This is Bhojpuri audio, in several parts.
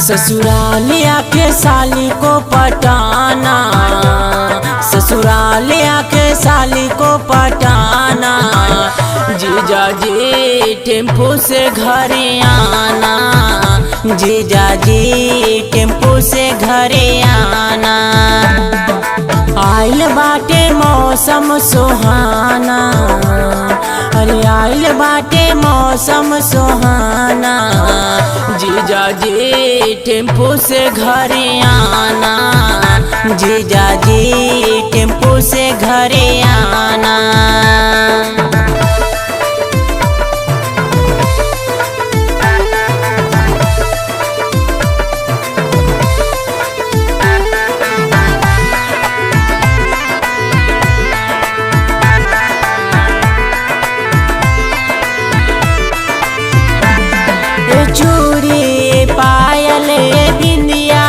ससुराल आके साली को पटाना, ससुराल आके साली को पटाना। जीजा जी टेम्पो से घरे आना, जीजा जी टेम्पो से घरे आना। आइल बाटे मौसम सुहाना, अरे आइल बाटे मौसम सुहाना। जीजा जी टेम्पो से घरे आना, जीजा जी टेम्पो से घरे आना। चूड़ी पायल बिंदिया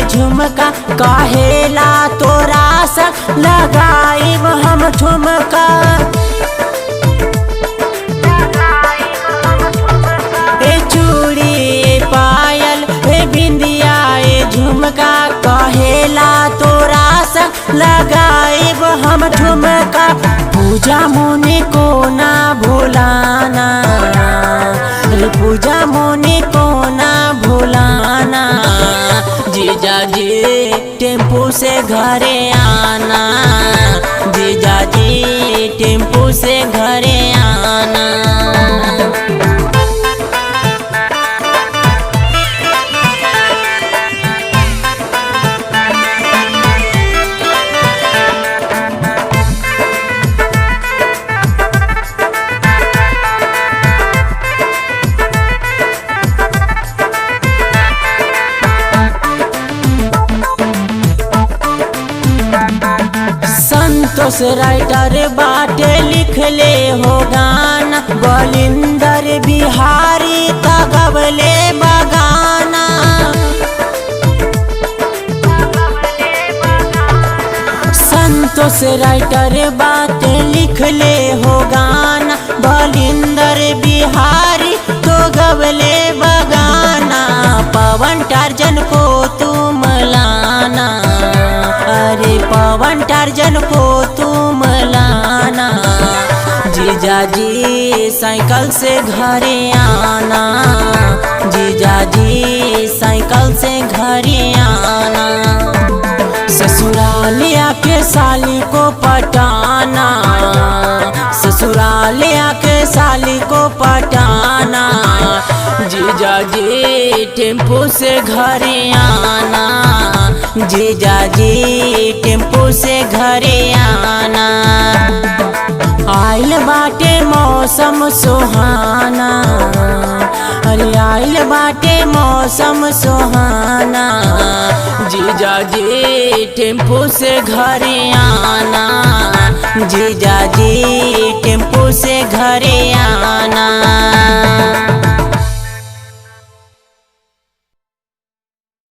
झुमका कहेला तोरा सा लगाई हम ठुमका। चूड़ी पायल बिंदिया झुमका कहेला तोरा सा लगाई हम ठुमका। पूजा मोने को ना भुलाना, पूजा मोने को ना भुलाना। जीजा जी टेम्पो से घरे आना, जीजा जी टेम्पो से घरे आना। संतोष राइटर बाटे लिखले हो गाना, बलिंदर बिहारी तगबले बगाना। संतोष राइटर बाटे लिखले हो गाना, बलिंदर बिहारी तो गबले बगाना। पवन टार्जन को तुम लाना, अरे पवन टार्जन को तुम लाना। जीजा जी साइकिल से घरे आना, जीजा जी साइकिल से घरे आना। ससुराल आके साली को पटाना, ससुराल आके साली को पटाना। जीजा जी टेम्पो से घरे आना, जीजा जी टेम्पो से घरे आना। आइल बाटे मौसम सुहाना, अरे आइल बाटे मौसम सुहाना। जीजा जी टेम्पो से घरे आना, जीजा जी टेम्पो से घरे आना।